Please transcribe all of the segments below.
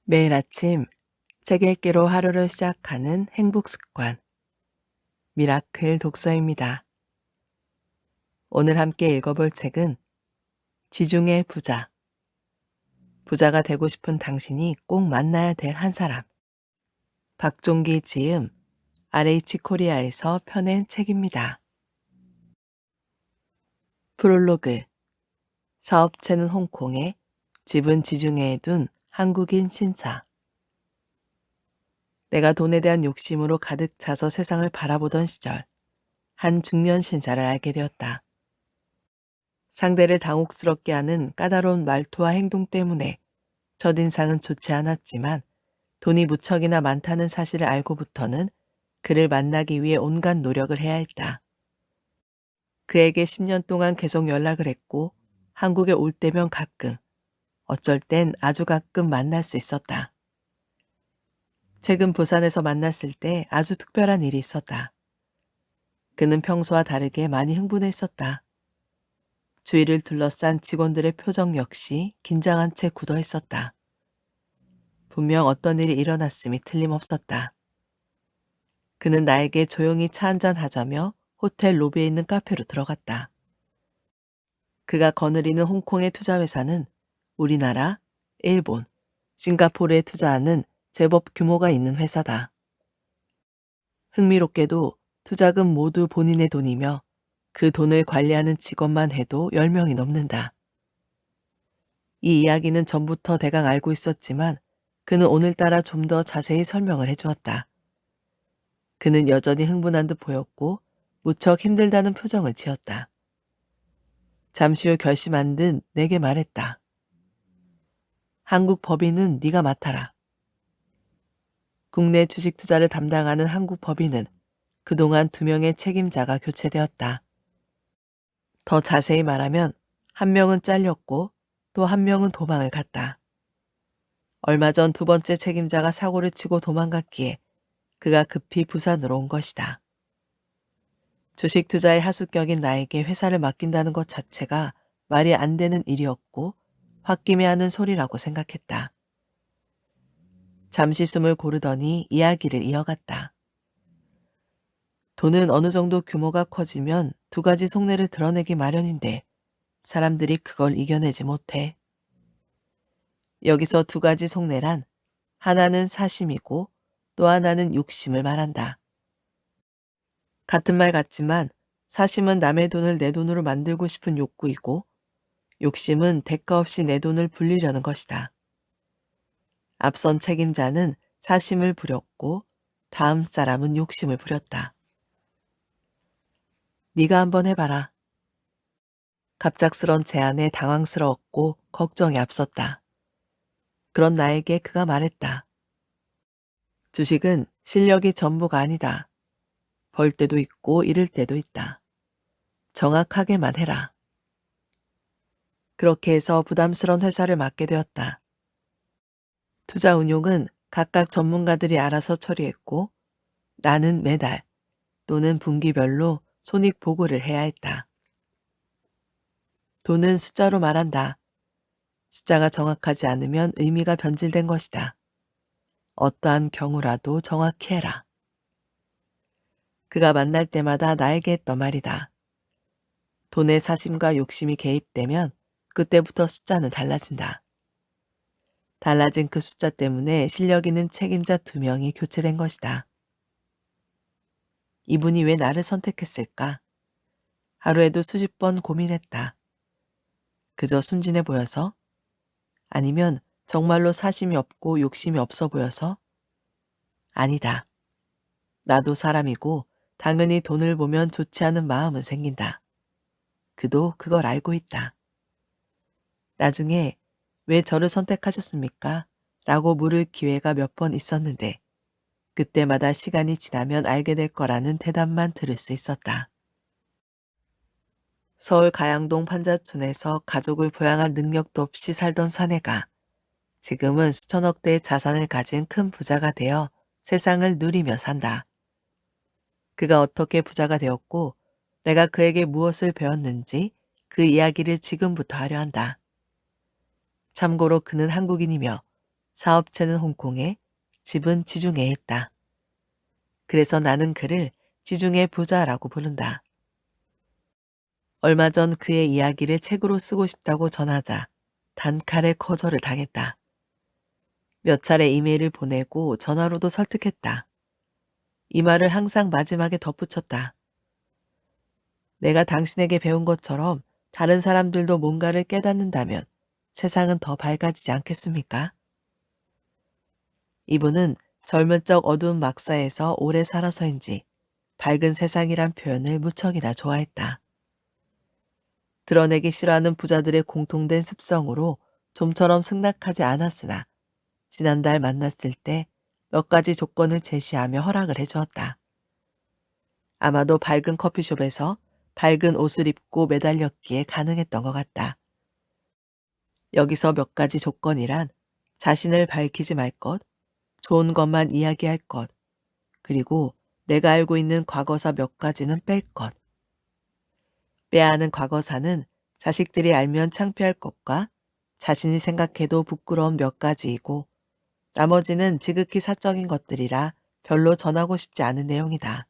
매일 아침 책 읽기로 하루를 시작하는 행복 습관, 미라클 독서입니다. 오늘 함께 읽어볼 책은 지중해 부자, 부자가 되고 싶은 당신이 꼭 만나야 될 한 사람, 박종기 지음, RH 코리아에서 펴낸 책입니다. 프롤로그, 사업체는 홍콩에, 집은 지중해에 둔 한국인 신사. 내가 돈에 대한 욕심으로 가득 차서 세상을 바라보던 시절, 한 중년 신사를 알게 되었다. 상대를 당혹스럽게 하는 까다로운 말투와 행동 때문에 첫인상은 좋지 않았지만 돈이 무척이나 많다는 사실을 알고부터는 그를 만나기 위해 온갖 노력을 해야 했다. 그에게 10년 동안 계속 연락을 했고 한국에 올 때면 가끔, 어쩔 땐 아주 가끔 만날 수 있었다. 최근 부산에서 만났을 때 아주 특별한 일이 있었다. 그는 평소와 다르게 많이 흥분했었다. 주위를 둘러싼 직원들의 표정 역시 긴장한 채 굳어 있었다. 분명 어떤 일이 일어났음이 틀림없었다. 그는 나에게 조용히 차 한잔 하자며 호텔 로비에 있는 카페로 들어갔다. 그가 거느리는 홍콩의 투자회사는 우리나라, 일본, 싱가포르에 투자하는 제법 규모가 있는 회사다. 흥미롭게도 투자금 모두 본인의 돈이며 그 돈을 관리하는 직원만 해도 10명이 넘는다. 이 이야기는 전부터 대강 알고 있었지만 그는 오늘따라 좀 더 자세히 설명을 해주었다. 그는 여전히 흥분한 듯 보였고 무척 힘들다는 표정을 지었다. 잠시 후 결심한 듯 내게 말했다. 한국 법인은 네가 맡아라. 국내 주식 투자를 담당하는 한국 법인은 그동안 2명의 책임자가 교체되었다. 더 자세히 말하면 1명은 잘렸고 또 1명은 도망을 갔다. 얼마 전 2번째 책임자가 사고를 치고 도망갔기에 그가 급히 부산으로 온 것이다. 주식 투자의 하수격인 나에게 회사를 맡긴다는 것 자체가 말이 안 되는 일이었고 홧김에 하는 소리라고 생각했다. 잠시 숨을 고르더니 이야기를 이어갔다. 돈은 어느 정도 규모가 커지면 2가지 속내를 드러내기 마련인데 사람들이 그걸 이겨내지 못해. 여기서 2가지 속내란 하나는 사심이고 또 하나는 욕심을 말한다. 같은 말 같지만 사심은 남의 돈을 내 돈으로 만들고 싶은 욕구이고 욕심은 대가 없이 내 돈을 불리려는 것이다. 앞선 책임자는 사심을 부렸고 다음 사람은 욕심을 부렸다. 네가 한번 해봐라. 갑작스런 제안에 당황스러웠고 걱정이 앞섰다. 그런 나에게 그가 말했다. 주식은 실력이 전부가 아니다. 벌 때도 있고 잃을 때도 있다. 정확하게만 해라. 그렇게 해서 부담스러운 회사를 맡게 되었다. 투자 운용은 각각 전문가들이 알아서 처리했고 나는 매달 또는 분기별로 손익 보고를 해야 했다. 돈은 숫자로 말한다. 숫자가 정확하지 않으면 의미가 변질된 것이다. 어떠한 경우라도 정확히 해라. 그가 만날 때마다 나에게 했던 말이다. 돈의 사심과 욕심이 개입되면 그때부터 숫자는 달라진다. 달라진 그 숫자 때문에 실력 있는 책임자 2명이 교체된 것이다. 이분이 왜 나를 선택했을까? 하루에도 수십 번 고민했다. 그저 순진해 보여서? 아니면 정말로 사심이 없고 욕심이 없어 보여서? 아니다. 나도 사람이고 당연히 돈을 보면 좋지 않은 마음은 생긴다. 그도 그걸 알고 있다. 나중에 왜 저를 선택하셨습니까? 라고 물을 기회가 몇 번 있었는데 그때마다 시간이 지나면 알게 될 거라는 대답만 들을 수 있었다. 서울 가양동 판자촌에서 가족을 부양할 능력도 없이 살던 사내가 지금은 수천억 대의 자산을 가진 큰 부자가 되어 세상을 누리며 산다. 그가 어떻게 부자가 되었고 내가 그에게 무엇을 배웠는지 그 이야기를 지금부터 하려 한다. 참고로 그는 한국인이며 사업체는 홍콩에, 집은 지중해에 있다. 그래서 나는 그를 지중해 부자라고 부른다. 얼마 전 그의 이야기를 책으로 쓰고 싶다고 전하자 단칼에 거절을 당했다. 몇 차례 이메일을 보내고 전화로도 설득했다. 이 말을 항상 마지막에 덧붙였다. 내가 당신에게 배운 것처럼 다른 사람들도 뭔가를 깨닫는다면 세상은 더 밝아지지 않겠습니까? 이분은 젊은 적 어두운 막사에서 오래 살아서인지 밝은 세상이란 표현을 무척이나 좋아했다. 드러내기 싫어하는 부자들의 공통된 습성으로 좀처럼 승낙하지 않았으나 지난달 만났을 때 몇 가지 조건을 제시하며 허락을 해주었다. 아마도 밝은 커피숍에서 밝은 옷을 입고 매달렸기에 가능했던 것 같다. 여기서 몇 가지 조건이란 자신을 밝히지 말 것, 좋은 것만 이야기할 것, 그리고 내가 알고 있는 과거사 몇 가지는 뺄 것. 빼야 하는 과거사는 자식들이 알면 창피할 것과 자신이 생각해도 부끄러운 몇 가지이고 나머지는 지극히 사적인 것들이라 별로 전하고 싶지 않은 내용이다.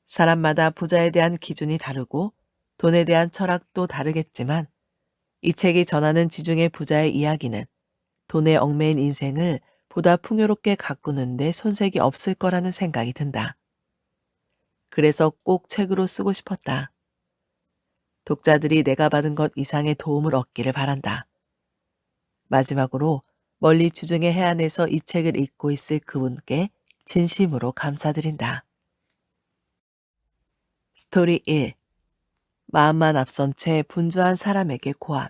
사람마다 부자에 대한 기준이 다르고 돈에 대한 철학도 다르겠지만 이 책이 전하는 지중해 부자의 이야기는 돈에 얽매인 인생을 보다 풍요롭게 가꾸는데 손색이 없을 거라는 생각이 든다. 그래서 꼭 책으로 쓰고 싶었다. 독자들이 내가 받은 것 이상의 도움을 얻기를 바란다. 마지막으로 멀리 지중해 해안에서 이 책을 읽고 있을 그분께 진심으로 감사드린다. 스토리 1. 마음만 앞선 채 분주한 사람에게 고함.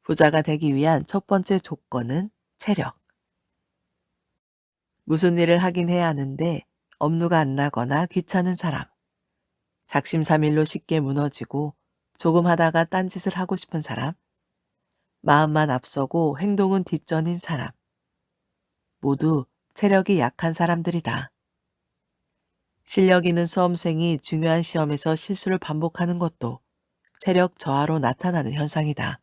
부자가 되기 위한 첫 번째 조건은 체력. 무슨 일을 하긴 해야 하는데 업무가 안 나거나 귀찮은 사람. 작심삼일로 쉽게 무너지고 조금 하다가 딴짓을 하고 싶은 사람. 마음만 앞서고 행동은 뒷전인 사람. 모두 체력이 약한 사람들이다. 실력 있는 수험생이 중요한 시험에서 실수를 반복하는 것도 체력 저하로 나타나는 현상이다.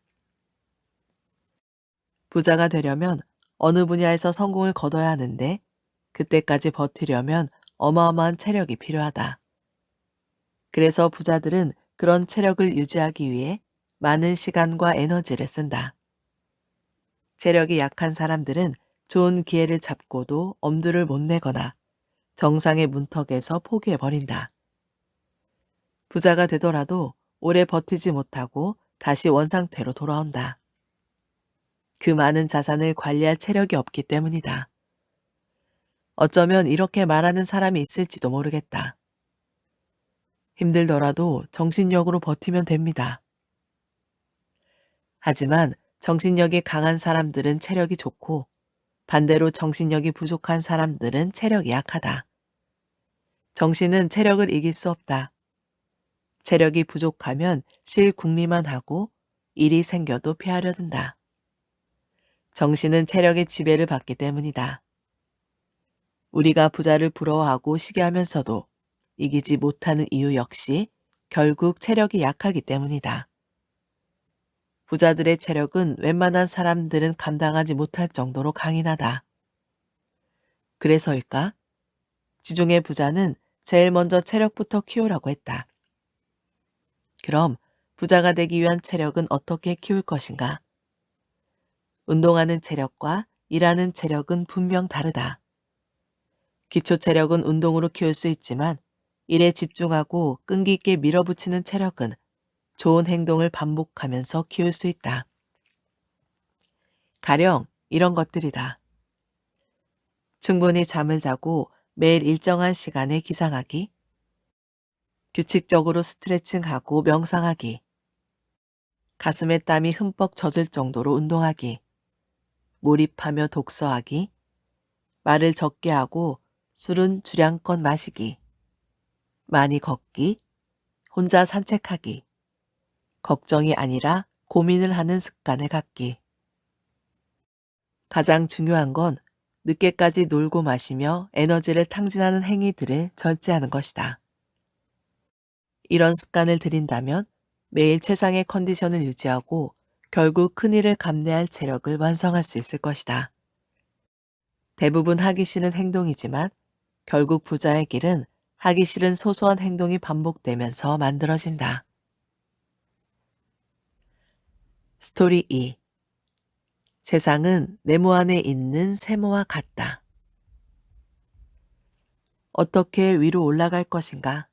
부자가 되려면 어느 분야에서 성공을 거둬야 하는데 그때까지 버티려면 어마어마한 체력이 필요하다. 그래서 부자들은 그런 체력을 유지하기 위해 많은 시간과 에너지를 쓴다. 체력이 약한 사람들은 좋은 기회를 잡고도 엄두를 못 내거나 정상의 문턱에서 포기해버린다. 부자가 되더라도 오래 버티지 못하고 다시 원상태로 돌아온다. 그 많은 자산을 관리할 체력이 없기 때문이다. 어쩌면 이렇게 말하는 사람이 있을지도 모르겠다. 힘들더라도 정신력으로 버티면 됩니다. 하지만 정신력이 강한 사람들은 체력이 좋고 반대로 정신력이 부족한 사람들은 체력이 약하다. 정신은 체력을 이길 수 없다. 체력이 부족하면 실궁리만 하고 일이 생겨도 피하려 든다. 정신은 체력의 지배를 받기 때문이다. 우리가 부자를 부러워하고 시기하면서도 이기지 못하는 이유 역시 결국 체력이 약하기 때문이다. 부자들의 체력은 웬만한 사람들은 감당하지 못할 정도로 강인하다. 그래서일까? 지중해 부자는 제일 먼저 체력부터 키우라고 했다. 그럼 부자가 되기 위한 체력은 어떻게 키울 것인가? 운동하는 체력과 일하는 체력은 분명 다르다. 기초 체력은 운동으로 키울 수 있지만 일에 집중하고 끈기 있게 밀어붙이는 체력은 좋은 행동을 반복하면서 키울 수 있다. 가령 이런 것들이다. 충분히 잠을 자고 매일 일정한 시간에 기상하기, 규칙적으로 스트레칭하고 명상하기, 가슴에 땀이 흠뻑 젖을 정도로 운동하기, 몰입하며 독서하기, 말을 적게 하고 술은 주량껏 마시기, 많이 걷기, 혼자 산책하기, 걱정이 아니라 고민을 하는 습관을 갖기. 가장 중요한 건 늦게까지 놀고 마시며 에너지를 탕진하는 행위들을 절제하는 것이다. 이런 습관을 들인다면 매일 최상의 컨디션을 유지하고 결국 큰일을 감내할 체력을 완성할 수 있을 것이다. 대부분 하기 싫은 행동이지만 결국 부자의 길은 하기 싫은 소소한 행동이 반복되면서 만들어진다. 스토리 2. 세상은 네모 안에 있는 세모와 같다. 어떻게 위로 올라갈 것인가?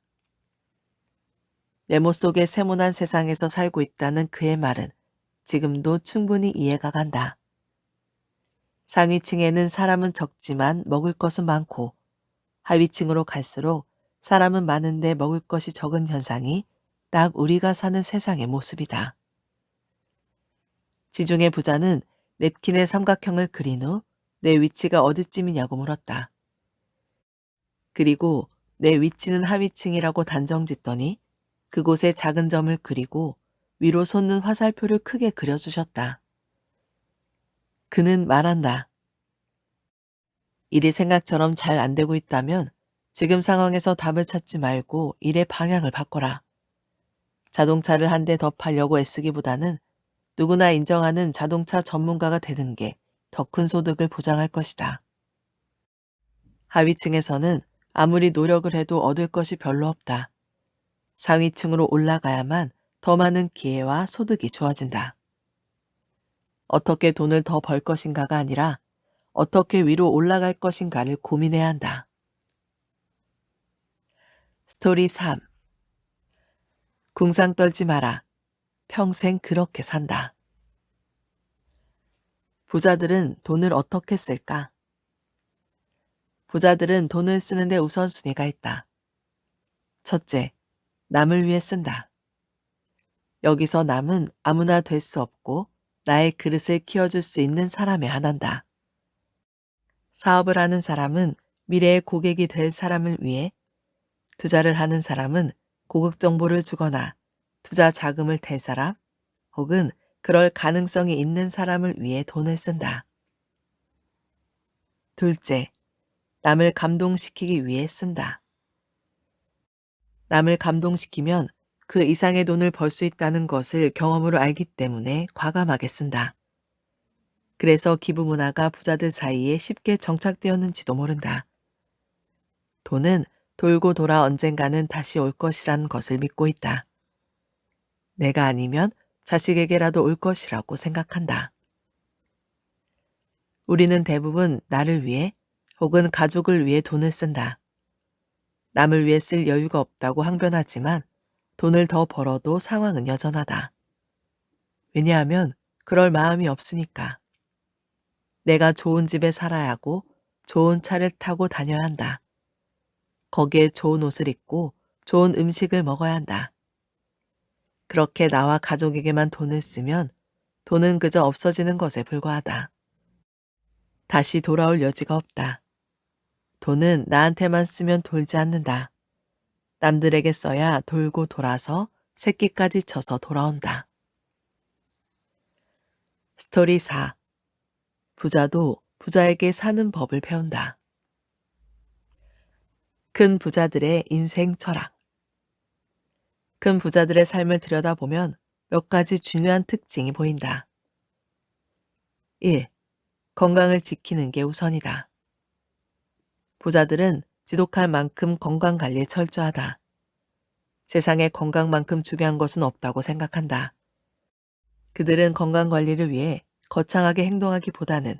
네모 속의 세모난 세상에서 살고 있다는 그의 말은 지금도 충분히 이해가 간다. 상위층에는 사람은 적지만 먹을 것은 많고 하위층으로 갈수록 사람은 많은데 먹을 것이 적은 현상이 딱 우리가 사는 세상의 모습이다. 지중해 부자는 냅킨에 삼각형을 그린 후 내 위치가 어디쯤이냐고 물었다. 그리고 내 위치는 하위층이라고 단정짓더니 그곳에 작은 점을 그리고 위로 솟는 화살표를 크게 그려주셨다. 그는 말한다. 일이 생각처럼 잘 안 되고 있다면 지금 상황에서 답을 찾지 말고 일의 방향을 바꿔라. 자동차를 한 대 더 팔려고 애쓰기보다는 누구나 인정하는 자동차 전문가가 되는 게 더 큰 소득을 보장할 것이다. 하위층에서는 아무리 노력을 해도 얻을 것이 별로 없다. 상위층으로 올라가야만 더 많은 기회와 소득이 주어진다. 어떻게 돈을 더 벌 것인가가 아니라 어떻게 위로 올라갈 것인가를 고민해야 한다. 스토리 3. 궁상 떨지 마라. 평생 그렇게 산다. 부자들은 돈을 어떻게 쓸까? 부자들은 돈을 쓰는데 우선순위가 있다. 첫째, 남을 위해 쓴다. 여기서 남은 아무나 될 수 없고 나의 그릇을 키워줄 수 있는 사람에 한한다. 사업을 하는 사람은 미래의 고객이 될 사람을 위해, 투자를 하는 사람은 고급 정보를 주거나 투자 자금을 댈 사람 혹은 그럴 가능성이 있는 사람을 위해 돈을 쓴다. 둘째, 남을 감동시키기 위해 쓴다. 남을 감동시키면 그 이상의 돈을 벌 수 있다는 것을 경험으로 알기 때문에 과감하게 쓴다. 그래서 기부 문화가 부자들 사이에 쉽게 정착되었는지도 모른다. 돈은 돌고 돌아 언젠가는 다시 올 것이란 것을 믿고 있다. 내가 아니면 자식에게라도 올 것이라고 생각한다. 우리는 대부분 나를 위해 혹은 가족을 위해 돈을 쓴다. 남을 위해 쓸 여유가 없다고 항변하지만 돈을 더 벌어도 상황은 여전하다. 왜냐하면 그럴 마음이 없으니까. 내가 좋은 집에 살아야 하고 좋은 차를 타고 다녀야 한다. 거기에 좋은 옷을 입고 좋은 음식을 먹어야 한다. 그렇게 나와 가족에게만 돈을 쓰면 돈은 그저 없어지는 것에 불과하다. 다시 돌아올 여지가 없다. 돈은 나한테만 쓰면 돌지 않는다. 남들에게 써야 돌고 돌아서 새끼까지 쳐서 돌아온다. 스토리 4. 부자도 부자에게 사는 법을 배운다. 큰 부자들의 인생 철학. 큰 부자들의 삶을 들여다보면 몇 가지 중요한 특징이 보인다. 1. 건강을 지키는 게 우선이다. 부자들은 지독할 만큼 건강관리에 철저하다. 세상에 건강만큼 중요한 것은 없다고 생각한다. 그들은 건강관리를 위해 거창하게 행동하기보다는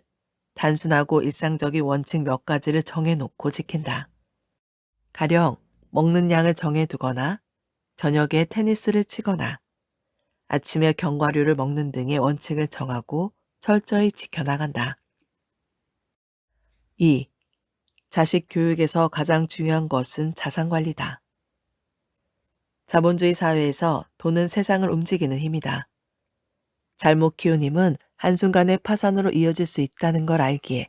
단순하고 일상적인 원칙 몇 가지를 정해놓고 지킨다. 가령 먹는 양을 정해두거나 저녁에 테니스를 치거나 아침에 견과류를 먹는 등의 원칙을 정하고 철저히 지켜나간다. 2. 자식 교육에서 가장 중요한 것은 자산관리다. 자본주의 사회에서 돈은 세상을 움직이는 힘이다. 잘못 키운 힘은 한순간에 파산으로 이어질 수 있다는 걸 알기에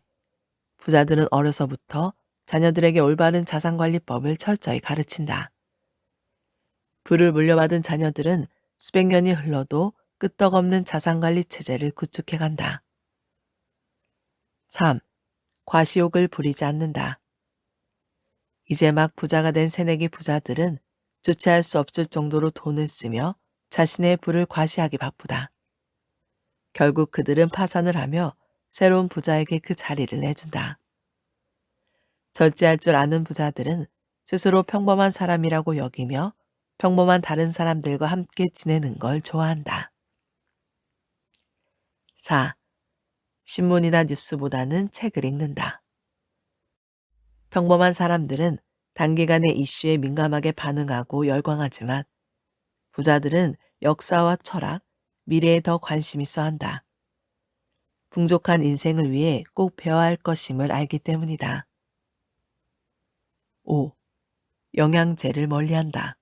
부자들은 어려서부터 자녀들에게 올바른 자산관리법을 철저히 가르친다. 부를 물려받은 자녀들은 수백 년이 흘러도 끄떡없는 자산관리 체제를 구축해간다. 3. 과시욕을 부리지 않는다. 이제 막 부자가 된 새내기 부자들은 주체할 수 없을 정도로 돈을 쓰며 자신의 부를 과시하기 바쁘다. 결국 그들은 파산을 하며 새로운 부자에게 그 자리를 내준다. 절제할 줄 아는 부자들은 스스로 평범한 사람이라고 여기며 평범한 다른 사람들과 함께 지내는 걸 좋아한다. 4. 신문이나 뉴스보다는 책을 읽는다. 평범한 사람들은 단기간의 이슈에 민감하게 반응하고 열광하지만 부자들은 역사와 철학, 미래에 더 관심 있어 한다. 풍족한 인생을 위해 꼭 배워야 할 것임을 알기 때문이다. 5. 영양제를 멀리한다.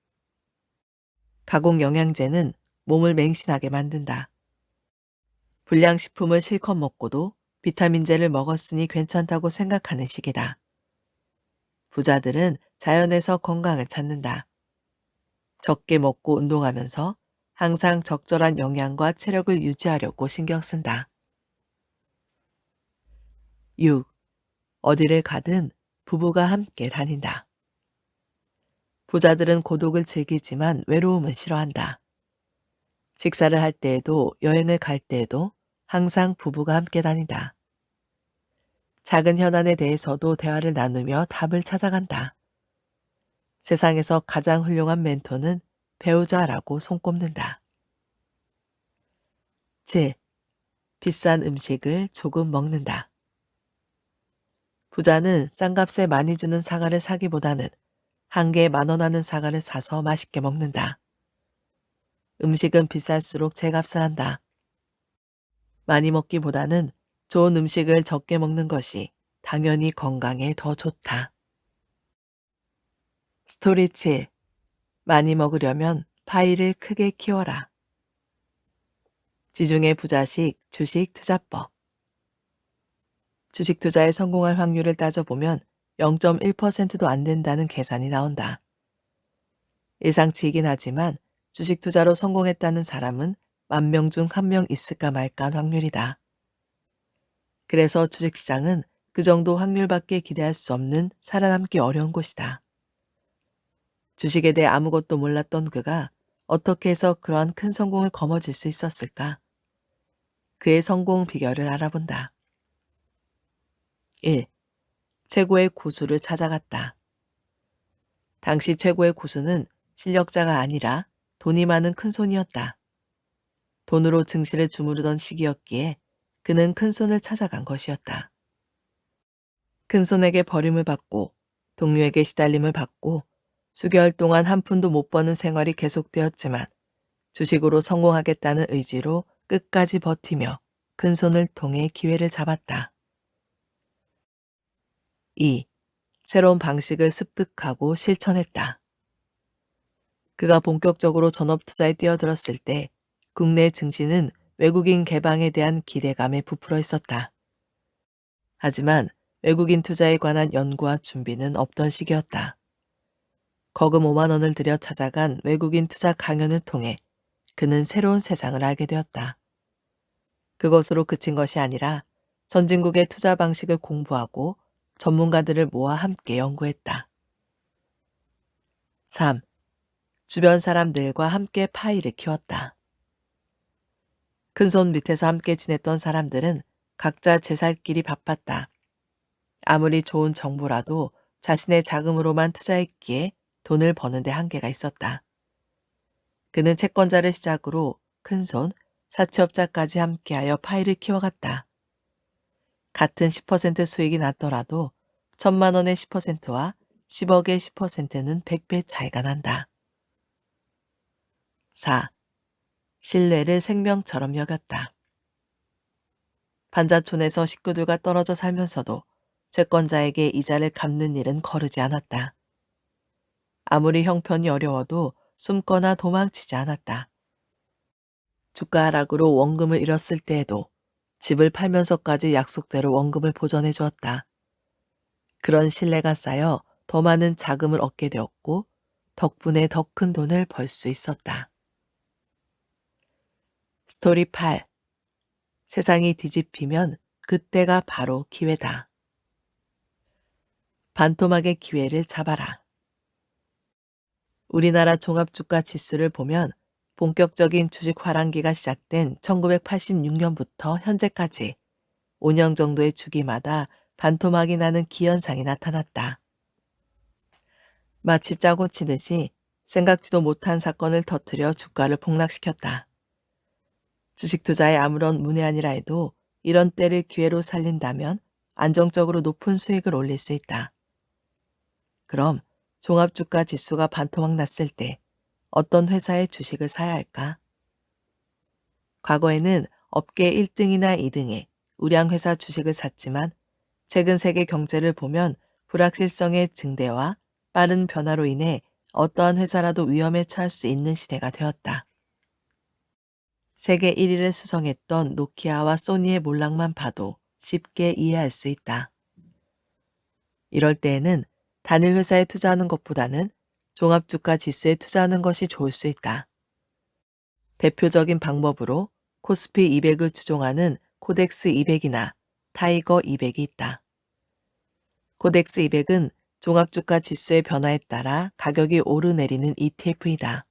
가공 영양제는 몸을 맹신하게 만든다. 불량식품을 실컷 먹고도 비타민제를 먹었으니 괜찮다고 생각하는 식이다. 부자들은 자연에서 건강을 찾는다. 적게 먹고 운동하면서 항상 적절한 영양과 체력을 유지하려고 신경 쓴다. 6. 어디를 가든 부부가 함께 다닌다. 부자들은 고독을 즐기지만 외로움을 싫어한다. 식사를 할 때에도 여행을 갈 때에도 항상 부부가 함께 다닌다. 작은 현안에 대해서도 대화를 나누며 답을 찾아간다. 세상에서 가장 훌륭한 멘토는 배우자라고 손꼽는다. 7. 비싼 음식을 조금 먹는다. 부자는 싼 값에 많이 주는 사과를 사기보다는 한 개에 10,000원 하는 사과를 사서 맛있게 먹는다. 음식은 비쌀수록 제값을 한다. 많이 먹기보다는 좋은 음식을 적게 먹는 것이 당연히 건강에 더 좋다. 스토리 7. 많이 먹으려면 파이를 크게 키워라. 지중해 부자식 주식 투자법. 주식 투자에 성공할 확률을 따져보면 0.1%도 안 된다는 계산이 나온다. 예상치이긴 하지만 주식 투자로 성공했다는 사람은 10,000명 중 1명 있을까 말까 한 확률이다. 그래서 주식시장은 그 정도 확률밖에 기대할 수 없는 살아남기 어려운 곳이다. 주식에 대해 아무것도 몰랐던 그가 어떻게 해서 그러한 큰 성공을 거머쥘 수 있었을까? 그의 성공 비결을 알아본다. 1. 최고의 고수를 찾아갔다. 당시 최고의 고수는 실력자가 아니라 돈이 많은 큰손이었다. 돈으로 증시를 주무르던 시기였기에 그는 큰손을 찾아간 것이었다. 큰손에게 버림을 받고 동료에게 시달림을 받고 수개월 동안 한 푼도 못 버는 생활이 계속되었지만 주식으로 성공하겠다는 의지로 끝까지 버티며 큰손을 통해 기회를 잡았다. 2. 새로운 방식을 습득하고 실천했다. 그가 본격적으로 전업투자에 뛰어들었을 때 국내 증시는 외국인 개방에 대한 기대감에 부풀어 있었다. 하지만 외국인 투자에 관한 연구와 준비는 없던 시기였다. 거금 5만 원을 들여 찾아간 외국인 투자 강연을 통해 그는 새로운 세상을 알게 되었다. 그것으로 그친 것이 아니라 선진국의 투자 방식을 공부하고 전문가들을 모아 함께 연구했다. 3. 주변 사람들과 함께 파이를 키웠다. 큰손 밑에서 함께 지냈던 사람들은 각자 제 살 길이 바빴다. 아무리 좋은 정보라도 자신의 자금으로만 투자했기에 돈을 버는데 한계가 있었다. 그는 채권자를 시작으로 큰손, 사채업자까지 함께하여 파이를 키워갔다. 같은 10% 수익이 났더라도 1,000만 원의 10%와 10억의 10%는 100배 차이가 난다. 4. 신뢰를 생명처럼 여겼다. 반자촌에서 식구들과 떨어져 살면서도 채권자에게 이자를 갚는 일은 거르지 않았다. 아무리 형편이 어려워도 숨거나 도망치지 않았다. 주가 하락으로 원금을 잃었을 때에도 집을 팔면서까지 약속대로 원금을 보전해 주었다. 그런 신뢰가 쌓여 더 많은 자금을 얻게 되었고 덕분에 더 큰 돈을 벌 수 있었다. 스토리 8. 세상이 뒤집히면 그때가 바로 기회다. 반토막의 기회를 잡아라. 우리나라 종합주가 지수를 보면 본격적인 주식 화랑기가 시작된 1986년부터 현재까지 5년 정도의 주기마다 반토막이 나는 기현상이 나타났다. 마치 짜고 치듯이 생각지도 못한 사건을 터뜨려 주가를 폭락시켰다. 주식 투자에 아무런 문외한이라 해도 이런 때를 기회로 살린다면 안정적으로 높은 수익을 올릴 수 있다. 그럼 종합주가 지수가 반토막 났을 때 어떤 회사의 주식을 사야 할까? 과거에는 업계 1등이나 2등의 우량회사 주식을 샀지만 최근 세계 경제를 보면 불확실성의 증대와 빠른 변화로 인해 어떠한 회사라도 위험에 처할 수 있는 시대가 되었다. 세계 1위를 수성했던 노키아와 소니의 몰락만 봐도 쉽게 이해할 수 있다. 이럴 때에는 단일 회사에 투자하는 것보다는 종합주가 지수에 투자하는 것이 좋을 수 있다. 대표적인 방법으로 코스피 200을 추종하는 코덱스 200이나 타이거 200이 있다. 코덱스 200은 종합주가 지수의 변화에 따라 가격이 오르내리는 ETF이다.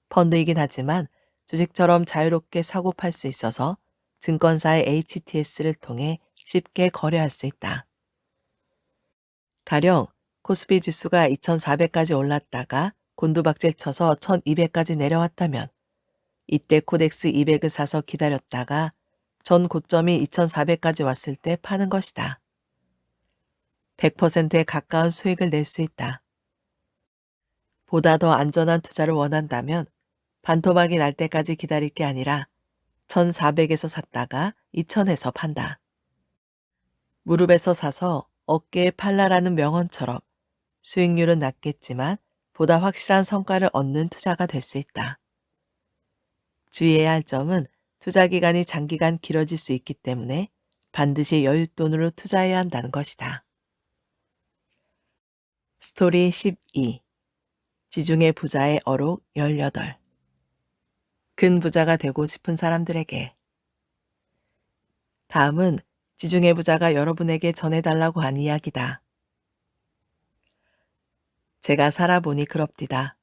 펀드이긴 하지만 주식처럼 자유롭게 사고 팔 수 있어서 증권사의 HTS를 통해 쉽게 거래할 수 있다. 가령 코스피 지수가 2400까지 올랐다가 곤두박질 쳐서 1200까지 내려왔다면 이때 코덱스 200을 사서 기다렸다가 전 고점이 2400까지 왔을 때 파는 것이다. 100%에 가까운 수익을 낼 수 있다. 보다 더 안전한 투자를 원한다면 반토막이 날 때까지 기다릴 게 아니라 1400에서 샀다가 2000에서 판다. 무릎에서 사서 어깨에 팔라라는 명언처럼 수익률은 낮겠지만 보다 확실한 성과를 얻는 투자가 될 수 있다. 주의해야 할 점은 투자 기간이 장기간 길어질 수 있기 때문에 반드시 여윳돈으로 투자해야 한다는 것이다. 스토리 12. 지중해 부자의 어록 18. 근부자가 되고 싶은 사람들에게. 다음은 지중해 부자가 여러분에게 전해달라고 한 이야기다. 제가 살아보니 그럽디다.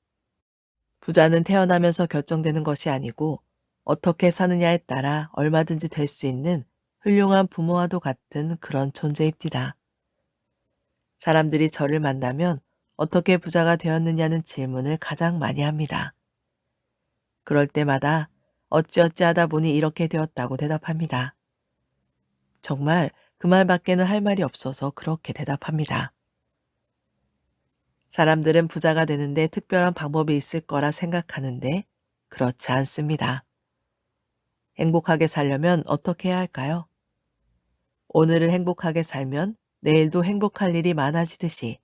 부자는 태어나면서 결정되는 것이 아니고 어떻게 사느냐에 따라 얼마든지 될 수 있는 훌륭한 부모와도 같은 그런 존재입디다. 사람들이 저를 만나면 어떻게 부자가 되었느냐는 질문을 가장 많이 합니다. 그럴 때마다 어찌어찌하다 보니 이렇게 되었다고 대답합니다. 정말 그 말밖에는 할 말이 없어서 그렇게 대답합니다. 사람들은 부자가 되는데 특별한 방법이 있을 거라 생각하는데 그렇지 않습니다. 행복하게 살려면 어떻게 해야 할까요? 오늘을 행복하게 살면 내일도 행복할 일이 많아지듯이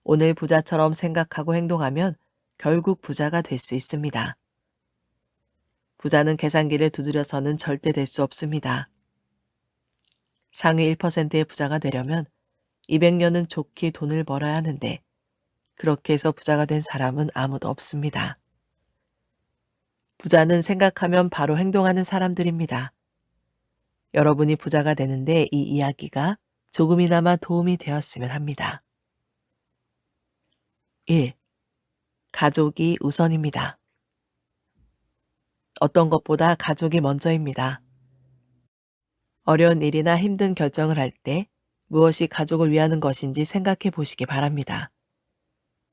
오늘 부자처럼 생각하고 행동하면 결국 부자가 될 수 있습니다. 부자는 계산기를 두드려서는 절대 될 수 없습니다. 상위 1%의 부자가 되려면 200년은 좋게 돈을 벌어야 하는데 그렇게 해서 부자가 된 사람은 아무도 없습니다. 부자는 생각하면 바로 행동하는 사람들입니다. 여러분이 부자가 되는데 이 이야기가 조금이나마 도움이 되었으면 합니다. 1. 가족이 우선입니다. 어떤 것보다 가족이 먼저입니다. 어려운 일이나 힘든 결정을 할 때 무엇이 가족을 위하는 것인지 생각해 보시기 바랍니다.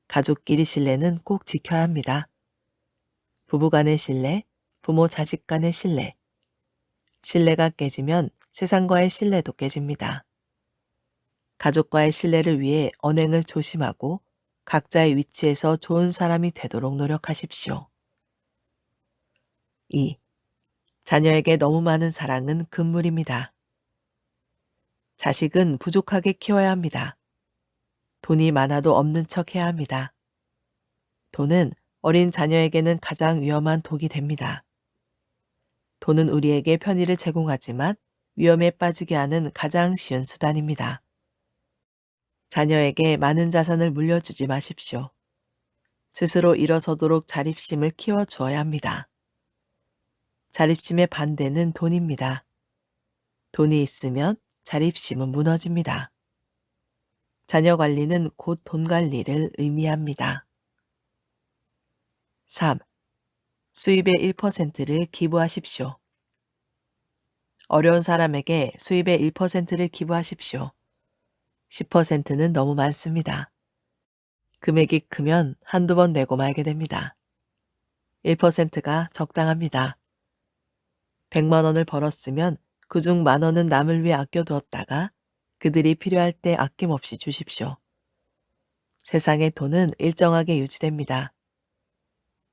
가족끼리 신뢰는 꼭 지켜야 합니다. 부부 간의 신뢰, 부모 자식 간의 신뢰. 신뢰가 깨지면 세상과의 신뢰도 깨집니다. 가족과의 신뢰를 위해 언행을 조심하고 각자의 위치에서 좋은 사람이 되도록 노력하십시오. 2. 자녀에게 너무 많은 사랑은 금물입니다. 자식은 부족하게 키워야 합니다. 돈이 많아도 없는 척 해야 합니다. 돈은 어린 자녀에게는 가장 위험한 독이 됩니다. 돈은 우리에게 편의를 제공하지만 위험에 빠지게 하는 가장 쉬운 수단입니다. 자녀에게 많은 자산을 물려주지 마십시오. 스스로 일어서도록 자립심을 키워주어야 합니다. 자립심의 반대는 돈입니다. 돈이 있으면 자립심은 무너집니다. 자녀 관리는 곧 돈 관리를 의미합니다. 3. 수입의 1%를 기부하십시오. 어려운 사람에게 수입의 1%를 기부하십시오. 10%는 너무 많습니다. 금액이 크면 한두 번 내고 말게 됩니다. 1%가 적당합니다. 100만 원을 벌었으면 그중 10,000원은 남을 위해 아껴두었다가 그들이 필요할 때 아낌없이 주십시오. 세상의 돈은 일정하게 유지됩니다.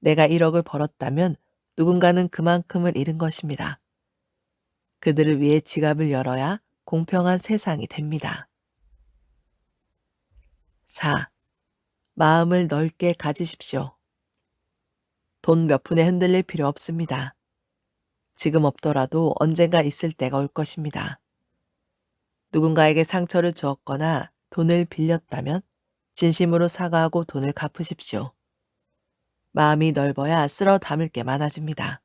내가 1억을 벌었다면 누군가는 그만큼을 잃은 것입니다. 그들을 위해 지갑을 열어야 공평한 세상이 됩니다. 4. 마음을 넓게 가지십시오. 돈 몇 푼에 흔들릴 필요 없습니다. 지금 없더라도 언젠가 있을 때가 올 것입니다. 누군가에게 상처를 주었거나 돈을 빌렸다면 진심으로 사과하고 돈을 갚으십시오. 마음이 넓어야 쓸어 담을 게 많아집니다.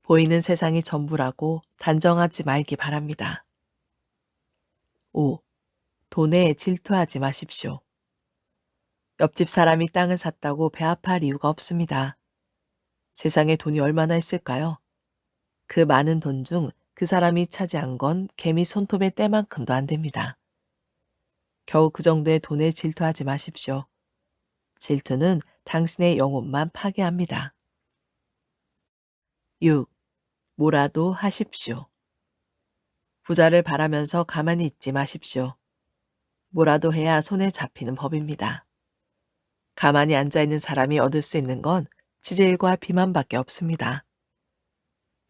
보이는 세상이 전부라고 단정하지 말기 바랍니다. 5. 돈에 질투하지 마십시오. 옆집 사람이 땅을 샀다고 배 아파할 이유가 없습니다. 세상에 돈이 얼마나 있을까요? 그 많은 돈 중 그 사람이 차지한 건 개미 손톱의 때만큼도 안 됩니다. 겨우 그 정도의 돈에 질투하지 마십시오. 질투는 당신의 영혼만 파괴합니다. 6. 뭐라도 하십시오. 부자를 바라면서 가만히 있지 마십시오. 뭐라도 해야 손에 잡히는 법입니다. 가만히 앉아있는 사람이 얻을 수 있는 건 지질과 비만밖에 없습니다.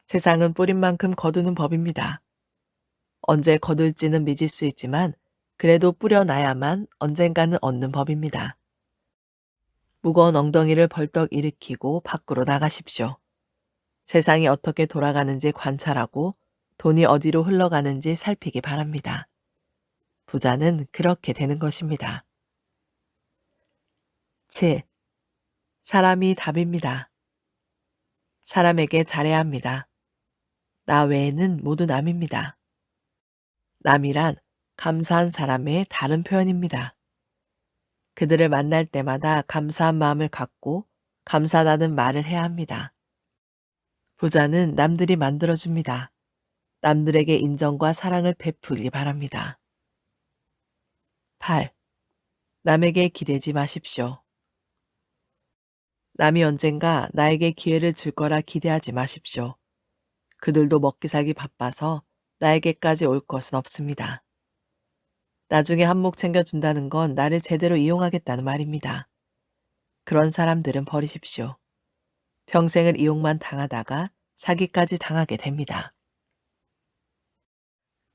세상은 뿌린 만큼 거두는 법입니다. 언제 거둘지는 미질 수 있지만 그래도 뿌려놔야만 언젠가는 얻는 법입니다. 무거운 엉덩이를 벌떡 일으키고 밖으로 나가십시오. 세상이 어떻게 돌아가는지 관찰하고 돈이 어디로 흘러가는지 살피기 바랍니다. 부자는 그렇게 되는 것입니다. 7. 사람이 답입니다. 사람에게 잘해야 합니다. 나 외에는 모두 남입니다. 남이란 감사한 사람의 다른 표현입니다. 그들을 만날 때마다 감사한 마음을 갖고 감사하다는 말을 해야 합니다. 부자는 남들이 만들어줍니다. 남들에게 인정과 사랑을 베풀기 바랍니다. 8. 남에게 기대지 마십시오. 남이 언젠가 나에게 기회를 줄 거라 기대하지 마십시오. 그들도 먹기 살기 바빠서 나에게까지 올 것은 없습니다. 나중에 한몫 챙겨준다는 건 나를 제대로 이용하겠다는 말입니다. 그런 사람들은 버리십시오. 평생을 이용만 당하다가 사기까지 당하게 됩니다.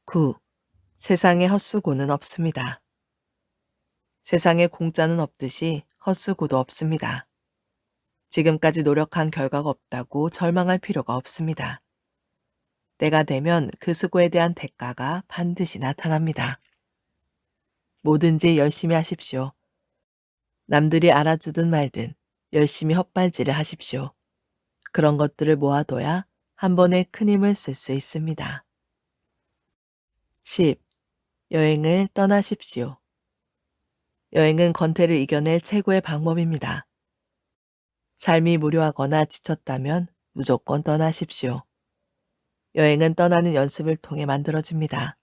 9. 세상에 헛수고는 없습니다. 세상에 공짜는 없듯이 헛수고도 없습니다. 지금까지 노력한 결과가 없다고 절망할 필요가 없습니다. 때가 되면 그 수고에 대한 대가가 반드시 나타납니다. 뭐든지 열심히 하십시오. 남들이 알아주든 말든 열심히 헛발질을 하십시오. 그런 것들을 모아둬야 한 번에 큰 힘을 쓸 수 있습니다. 10. 여행을 떠나십시오. 여행은 권태를 이겨낼 최고의 방법입니다. 삶이 무료하거나 지쳤다면 무조건 떠나십시오. 여행은 떠나는 연습을 통해 만들어집니다.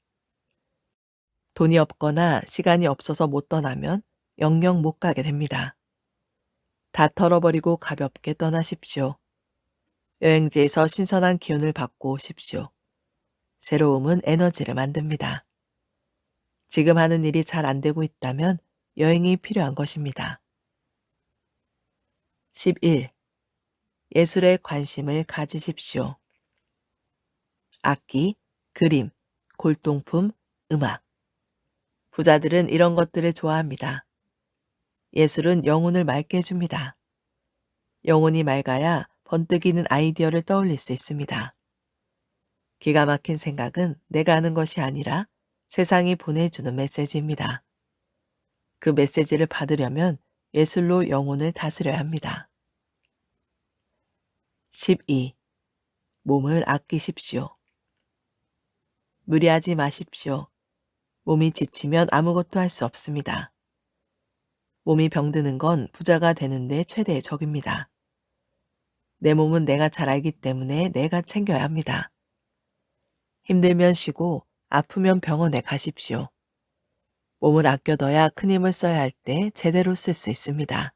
돈이 없거나 시간이 없어서 못 떠나면 영영 못 가게 됩니다. 다 털어버리고 가볍게 떠나십시오. 여행지에서 신선한 기운을 받고 오십시오. 새로움은 에너지를 만듭니다. 지금 하는 일이 잘 안 되고 있다면 여행이 필요한 것입니다. 11. 예술에 관심을 가지십시오. 악기, 그림, 골동품, 음악. 부자들은 이런 것들을 좋아합니다. 예술은 영혼을 맑게 해줍니다. 영혼이 맑아야 번뜩이는 아이디어를 떠올릴 수 있습니다. 기가 막힌 생각은 내가 하는 것이 아니라 세상이 보내주는 메시지입니다. 그 메시지를 받으려면 예술로 영혼을 다스려야 합니다. 12. 몸을 아끼십시오. 무리하지 마십시오. 몸이 지치면 아무것도 할 수 없습니다. 몸이 병드는 건 부자가 되는데 최대의 적입니다. 내 몸은 내가 잘 알기 때문에 내가 챙겨야 합니다. 힘들면 쉬고 아프면 병원에 가십시오. 몸을 아껴둬야 큰 힘을 써야 할 때 제대로 쓸 수 있습니다.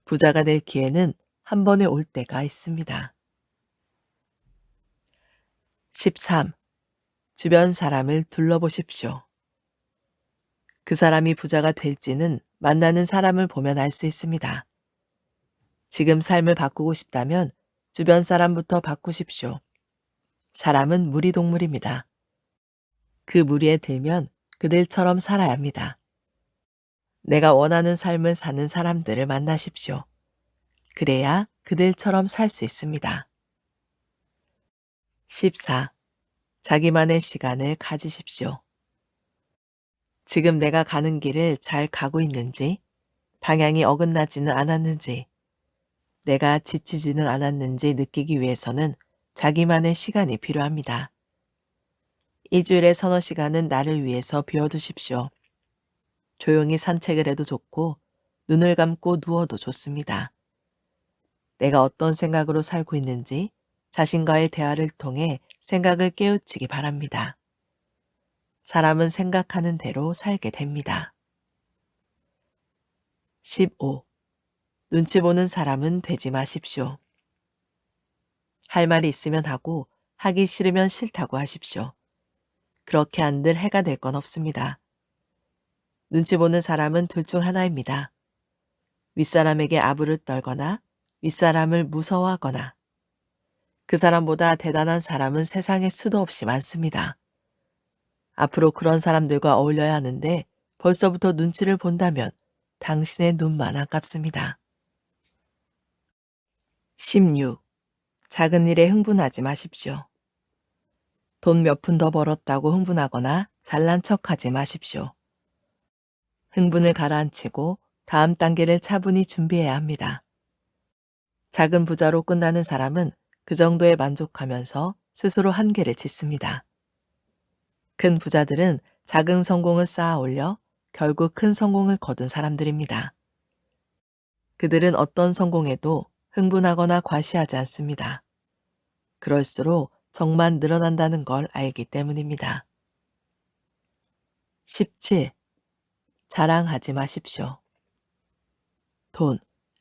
부자가 될 기회는 한 번에 올 때가 있습니다. 13. 주변 사람을 둘러보십시오. 그 사람이 부자가 될지는 만나는 사람을 보면 알 수 있습니다. 지금 삶을 바꾸고 싶다면 주변 사람부터 바꾸십시오. 사람은 무리동물입니다. 그 무리에 들면 그들처럼 살아야 합니다. 내가 원하는 삶을 사는 사람들을 만나십시오. 그래야 그들처럼 살 수 있습니다. 14. 자기만의 시간을 가지십시오. 지금 내가 가는 길을 잘 가고 있는지, 방향이 어긋나지는 않았는지, 내가 지치지는 않았는지 느끼기 위해서는 자기만의 시간이 필요합니다. 일주일에 서너 시간은 나를 위해서 비워두십시오. 조용히 산책을 해도 좋고 눈을 감고 누워도 좋습니다. 내가 어떤 생각으로 살고 있는지 자신과의 대화를 통해 생각을 깨우치기 바랍니다. 사람은 생각하는 대로 살게 됩니다. 15. 눈치 보는 사람은 되지 마십시오. 할 말이 있으면 하고 하기 싫으면 싫다고 하십시오. 그렇게 한들 해가 될 건 없습니다. 눈치 보는 사람은 둘 중 하나입니다. 윗사람에게 아부를 떨거나 윗사람을 무서워하거나. 그 사람보다 대단한 사람은 세상에 수도 없이 많습니다. 앞으로 그런 사람들과 어울려야 하는데 벌써부터 눈치를 본다면 당신의 눈만 아깝습니다. 16. 작은 일에 흥분하지 마십시오. 돈 몇 푼 더 벌었다고 흥분하거나 잘난 척하지 마십시오. 흥분을 가라앉히고 다음 단계를 차분히 준비해야 합니다. 작은 부자로 끝나는 사람은 그 정도에 만족하면서 스스로 한계를 짓습니다. 큰 부자들은 작은 성공을 쌓아 올려 결국 큰 성공을 거둔 사람들입니다. 그들은 어떤 성공에도 흥분하거나 과시하지 않습니다. 그럴수록 정만 늘어난다는 걸 알기 때문입니다. 17. 자랑하지 마십시오. 돈,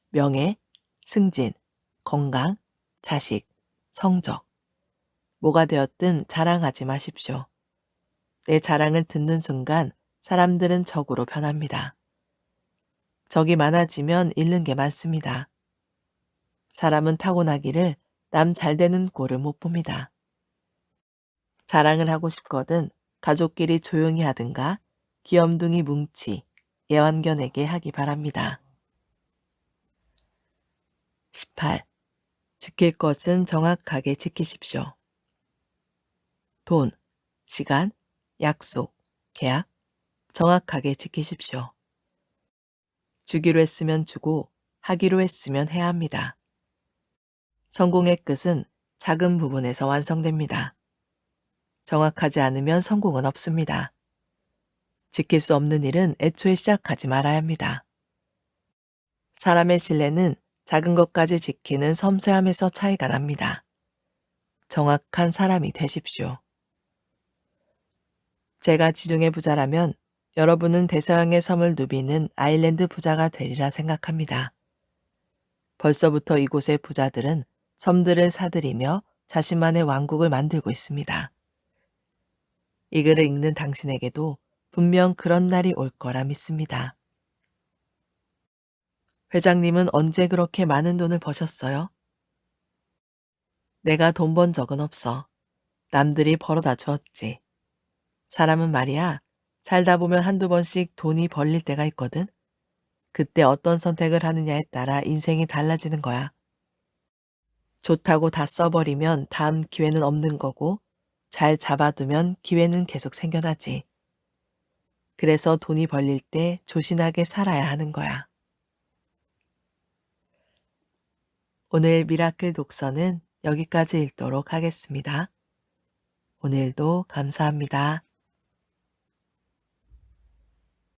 명예, 승진, 건강, 자식, 성적. 뭐가 되었든 자랑하지 마십시오. 내 자랑을 듣는 순간 사람들은 적으로 변합니다. 적이 많아지면 잃는 게 많습니다. 사람은 타고나기를 남 잘 되는 꼴을 못 봅니다. 자랑을 하고 싶거든 가족끼리 조용히 하든가 귀염둥이 뭉치, 애완견에게 하기 바랍니다. 18. 지킬 것은 정확하게 지키십시오. 돈, 시간, 약속, 계약, 정확하게 지키십시오. 주기로 했으면 주고 하기로 했으면 해야 합니다. 성공의 끝은 작은 부분에서 완성됩니다. 정확하지 않으면 성공은 없습니다. 지킬 수 없는 일은 애초에 시작하지 말아야 합니다. 사람의 신뢰는 작은 것까지 지키는 섬세함에서 차이가 납니다. 정확한 사람이 되십시오. 제가 지중해 부자라면 여러분은 대서양의 섬을 누비는 아일랜드 부자가 되리라 생각합니다. 벌써부터 이곳의 부자들은 섬들을 사들이며 자신만의 왕국을 만들고 있습니다. 이 글을 읽는 당신에게도 분명 그런 날이 올 거라 믿습니다. 회장님은 언제 그렇게 많은 돈을 버셨어요? 내가 돈 번 적은 없어. 남들이 벌어다 주었지. 사람은 말이야, 살다 보면 한두 번씩 돈이 벌릴 때가 있거든. 그때 어떤 선택을 하느냐에 따라 인생이 달라지는 거야. 좋다고 다 써버리면 다음 기회는 없는 거고, 잘 잡아두면 기회는 계속 생겨나지. 그래서 돈이 벌릴 때 조신하게 살아야 하는 거야. 오늘 미라클 독서는 여기까지 읽도록 하겠습니다. 오늘도 감사합니다.